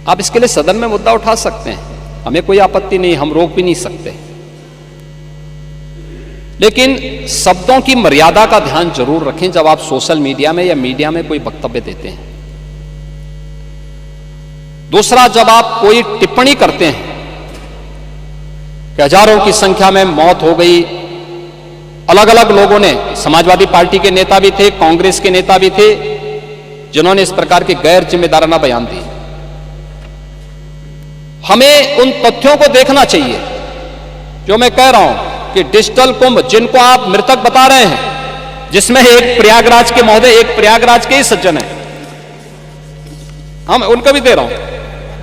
आप इसके लिए सदन में मुद्दा उठा सकते हैं, हमें कोई आपत्ति नहीं, हम रोक भी नहीं सकते, लेकिन शब्दों की मर्यादा का ध्यान जरूर रखें जब आप सोशल मीडिया में या मीडिया में कोई वक्तव्य देते हैं। दूसरा, जब आप कोई टिप्पणी करते हैं कि हजारों की संख्या में मौत हो गई, अलग अलग लोगों ने, समाजवादी पार्टी के नेता भी थे, कांग्रेस के नेता भी थे, जिन्होंने इस प्रकार के गैर जिम्मेदाराना बयान दिए। हमें उन तथ्यों को देखना चाहिए जो मैं कह रहा हूं कि डिजिटल कुंभ, जिनको आप मृतक बता रहे हैं, जिसमें एक प्रयागराज के महोदय, एक प्रयागराज के ही सज्जन है, हम उनको भी दे रहा हूं,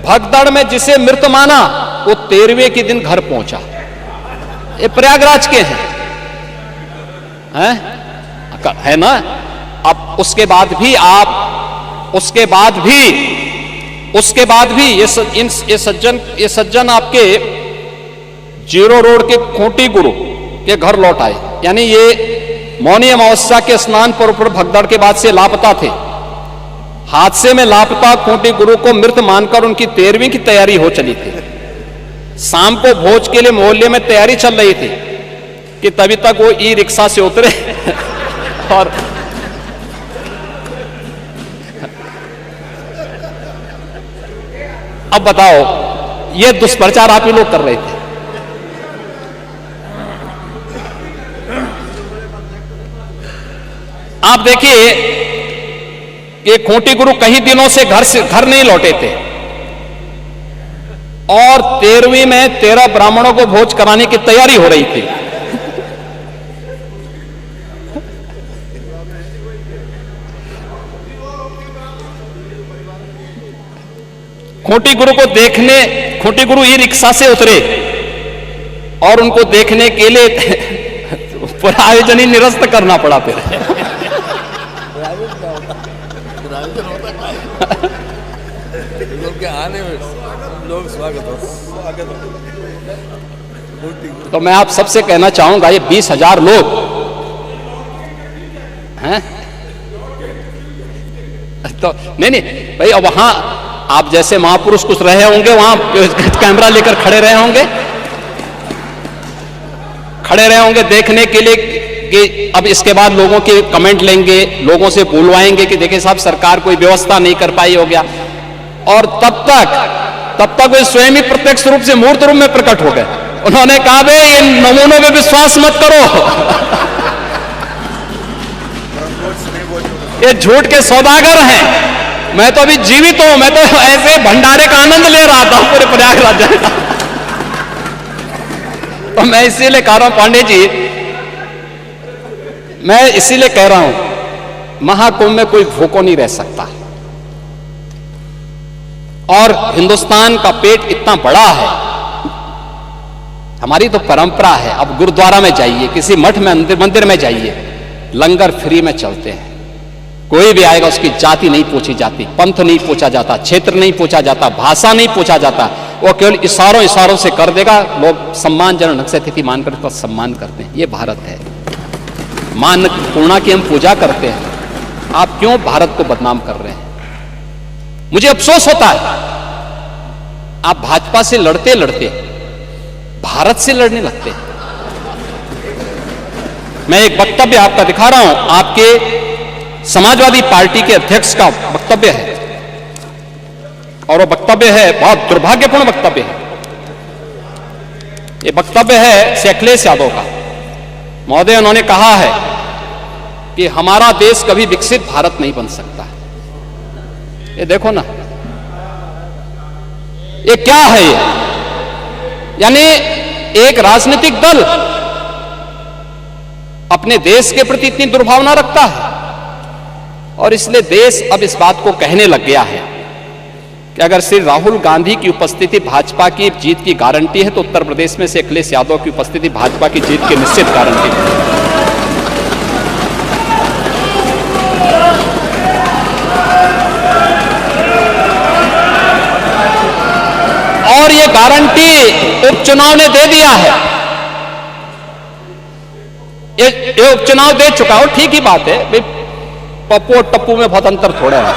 भगदड़ में जिसे मृत माना वो 13वें के दिन घर पहुंचा, ये प्रयागराज के हैं, है ना। अब उसके बाद भी आप, उसके बाद भी ये सज्जन आपके जीरो रोड के खोटी गुरु के घर लौट आए, यानी ये मौनी अमावस्या के स्नान पर भगदड़ के बाद से लापता थे। हादसे में लापता खोटी गुरु को मृत मानकर उनकी 13वीं की तैयारी हो चली थी। शाम को भोज के लिए मोहल्ले में तैयारी चल रही थी कि तभी तक वो ई रिक्शा से उतरे और अब बताओ, ये दुष्प्रचार आप ही लोग कर रहे थे। आप देखिए कि खोटी गुरु कई दिनों से घर नहीं लौटे थे और 13वीं में 13 ब्राह्मणों को भोज कराने की तैयारी हो रही थी। खोटी गुरु को देखने, खोटी गुरु ई रिक्शा से उतरे और उनको देखने के लिए पूरा आयोजन ही निरस्त करना पड़ा। फिर आने में लोग स्वागत हो। तो मैं आप सबसे कहना चाहूंगा, ये 20,000 लोग हैं तो नहीं भाई, अब वहां आप जैसे महापुरुष कुछ रहे होंगे, वहां कैमरा लेकर खड़े रहे होंगे देखने के लिए कि अब इसके बाद लोगों के कमेंट लेंगे, लोगों से बुलवाएंगे कि देखिए साहब सरकार कोई व्यवस्था नहीं कर पाई, हो गया। और तब तक वे स्वयं ही प्रत्यक्ष रूप से मूर्त रूप में प्रकट हो गए। उन्होंने कहा बे इन नमूनों में विश्वास मत करो, ये झूठ के सौदागर हैं। मैं तो अभी जीवित हूं, मैं तो ऐसे भंडारे का आनंद ले रहा था पूरे प्रयागराज का। तो मैं इसीलिए कह रहा हूं पांडे जी, मैं इसीलिए कह रहा हूं महाकुंभ में कोई भूखा नहीं रह सकता। और हिंदुस्तान का पेट इतना बड़ा है, हमारी तो परंपरा है। अब गुरुद्वारा में जाइए, किसी मठ में मंदिर में जाइए, लंगर फ्री में चलते हैं। कोई भी आएगा उसकी जाति नहीं पूछी जाती, पंथ नहीं पूछा जाता, क्षेत्र नहीं पूछा जाता, भाषा नहीं पूछा जाता, वो केवल इशारों से कर देगा। लोग सम्मानजनक से अतिथि मानकर उसका सम्मान करते हैं। ये भारत है, मान पूर्णा की हम पूजा करते हैं। आप क्यों भारत को बदनाम कर रहे हैं? मुझे अफसोस होता है, आप भाजपा से लड़ते लड़ते भारत से लड़ने लगते हैं। मैं एक वक्तव्य आपका दिखा रहा हूं, आपके समाजवादी पार्टी के अध्यक्ष का वक्तव्य है, और वो वक्तव्य है बहुत दुर्भाग्यपूर्ण वक्तव्य है। ये वक्तव्य है श्री अखिलेश यादव का। महोदय, उन्होंने कहा है कि हमारा देश कभी विकसित भारत नहीं बन सकता। ये देखो ना, ये क्या है? ये यानी एक राजनीतिक दल अपने देश के प्रति इतनी दुर्भावना रखता है, और इसलिए देश अब इस बात को कहने लग गया है कि अगर श्री राहुल गांधी की उपस्थिति भाजपा की जीत की गारंटी है, तो उत्तर प्रदेश में से अखिलेश यादव की उपस्थिति भाजपा की जीत की निश्चित गारंटी है। और ये गारंटी उपचुनाव ने दे दिया है। ये उपचुनाव दे चुका हो, ठीक ही बात है भाई, पप्पू और टप्पू में बहुत अंतर थोड़ा है।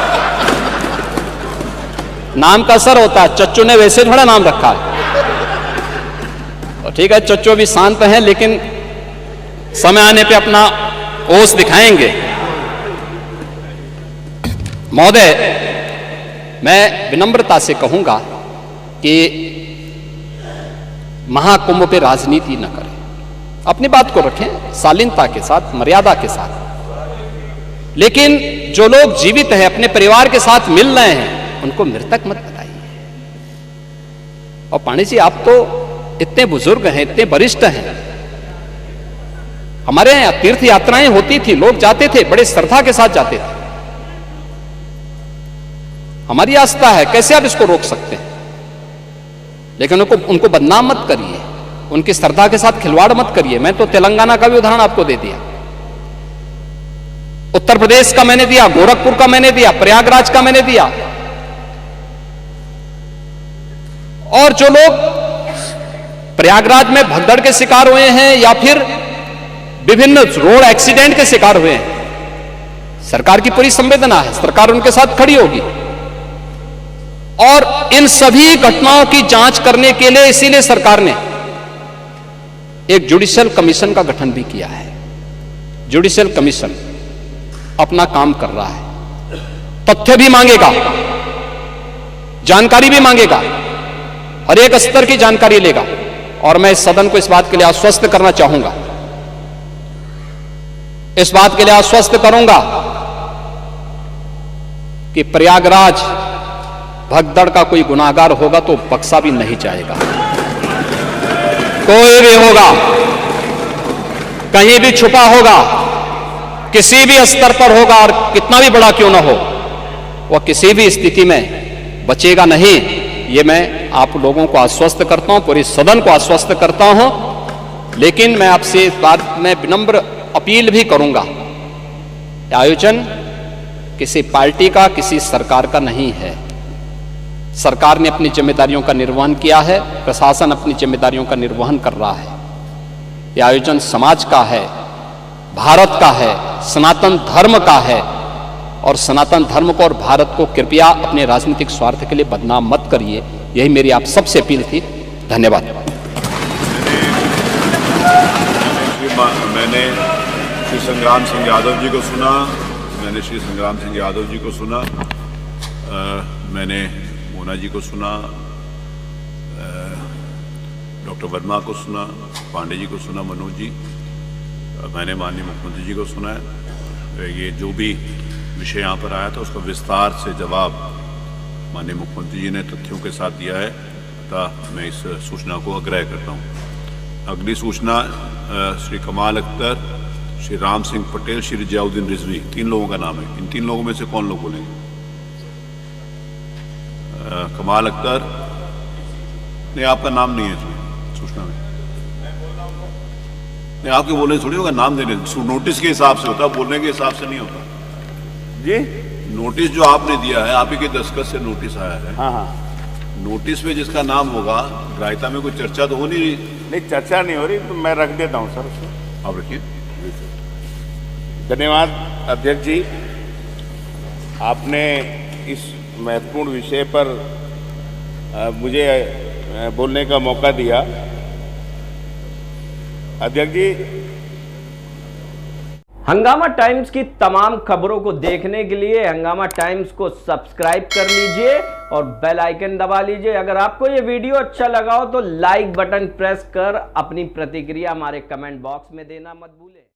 नाम का असर होता है, चच्चू ने वैसे थोड़ा नाम रखा है। तो ठीक है, चच्चू भी शांत हैं, लेकिन समय आने पे अपना ओस दिखाएंगे। महोदय, मैं विनम्रता से कहूंगा कि महाकुंभ पे राजनीति न करें, अपनी बात को रखें शालीनता के साथ, मर्यादा के साथ। लेकिन जो लोग जीवित हैं, अपने परिवार के साथ मिल रहे हैं, उनको मृतक मत बताइए। और पांडे जी, आप तो इतने बुजुर्ग हैं, इतने वरिष्ठ हैं। हमारे यहां तीर्थ यात्राएं होती थी, लोग जाते थे, बड़े श्रद्धा के साथ जाते थे। हमारी आस्था है, कैसे आप इसको रोक सकते हैं? लेकिन उनको बदनाम मत करिए, उनकी श्रद्धा के साथ खिलवाड़ मत करिए। मैं तो तेलंगाना का भी उदाहरण आपको दे दिया, उत्तर प्रदेश का मैंने दिया, गोरखपुर का मैंने दिया, प्रयागराज का मैंने दिया। और जो लोग प्रयागराज में भगदड़ के शिकार हुए हैं या फिर विभिन्न रोड एक्सीडेंट के शिकार हुए हैं, सरकार की पूरी संवेदना है, सरकार उनके साथ खड़ी होगी। और इन सभी घटनाओं की जांच करने के लिए इसीलिए सरकार ने एक जुडिशियल कमीशन का गठन भी किया है। जुडिशियल कमीशन अपना काम कर रहा है, तथ्य भी मांगेगा, जानकारी भी मांगेगा, हर एक स्तर की जानकारी लेगा। और मैं इस सदन को इस बात के लिए आश्वस्त करना चाहूंगा, इस बात के लिए आश्वस्त करूंगा कि प्रयागराज भगदड़ का कोई गुनाहगार होगा तो बख्शा भी नहीं जाएगा। कोई भी होगा, कहीं भी छुपा होगा, किसी भी स्तर पर होगा, और कितना भी बड़ा क्यों ना हो, वह किसी भी स्थिति में बचेगा नहीं। ये मैं आप लोगों को आश्वस्त करता हूं, पूरे सदन को आश्वस्त करता हूं। लेकिन मैं आपसे इस बात में विनम्र अपील भी करूंगा, आयोजन किसी पार्टी का, किसी सरकार का नहीं है। सरकार ने अपनी जिम्मेदारियों का निर्वहन किया है, प्रशासन अपनी जिम्मेदारियों का निर्वहन कर रहा है। यह आयोजन समाज का है, भारत का है, सनातन धर्म का है। और सनातन धर्म को और भारत को कृपया अपने राजनीतिक स्वार्थ के लिए बदनाम मत करिए। यही मेरी आप सबसे अपील थी। धन्यवाद। मैंने श्री संग्राम सिंह यादव जी को सुना, मैंने श्री संग्राम सिंह यादव जी को सुना, मैंने मोना जी को सुना, डॉक्टर वर्मा को सुना, पांडे जी को सुना, मनोज जी, मैंने माननीय मुख्यमंत्री जी को सुना है। ये जो भी विषय यहाँ पर आया था उसका विस्तार से जवाब माननीय मुख्यमंत्री जी ने तथ्यों के साथ दिया है, अतः मैं इस सूचना को अग्राह्य करता हूँ। अगली सूचना श्री कमाल अख्तर, श्री राम सिंह पटेल, श्री जियाउद्दीन रिजवी, 3 लोगों का नाम है। इन 3 लोगों में से कौन लोग बोलेंगे? कमाल अख्तर, नहीं आपका नाम नहीं है इसमें सूचना में। नहीं, आपके बोलने थोड़ी होगा, नाम देने नोटिस के हिसाब से होता, बोलने के हिसाब से नहीं होता जी। नोटिस जो आपने दिया है, आप ही के दस्तखत से नोटिस आया है। हाँ हाँ, नोटिस में जिसका नाम होगा, ग्राह्यता में कोई चर्चा तो हो नहीं रही। नहीं चर्चा नहीं हो रही, तो मैं रख देता हूँ सर उसको। आप रखिए। धन्यवाद अध्यक्ष जी, आपने इस महत्वपूर्ण विषय पर मुझे बोलने का मौका दिया। अध्यक्ष जी, हंगामा टाइम्स की तमाम खबरों को देखने के लिए हंगामा टाइम्स को सब्सक्राइब कर लीजिए और बेल आइकन दबा लीजिए। अगर आपको ये वीडियो अच्छा लगा हो तो लाइक बटन प्रेस कर अपनी प्रतिक्रिया हमारे कमेंट बॉक्स में देना मत भूलें।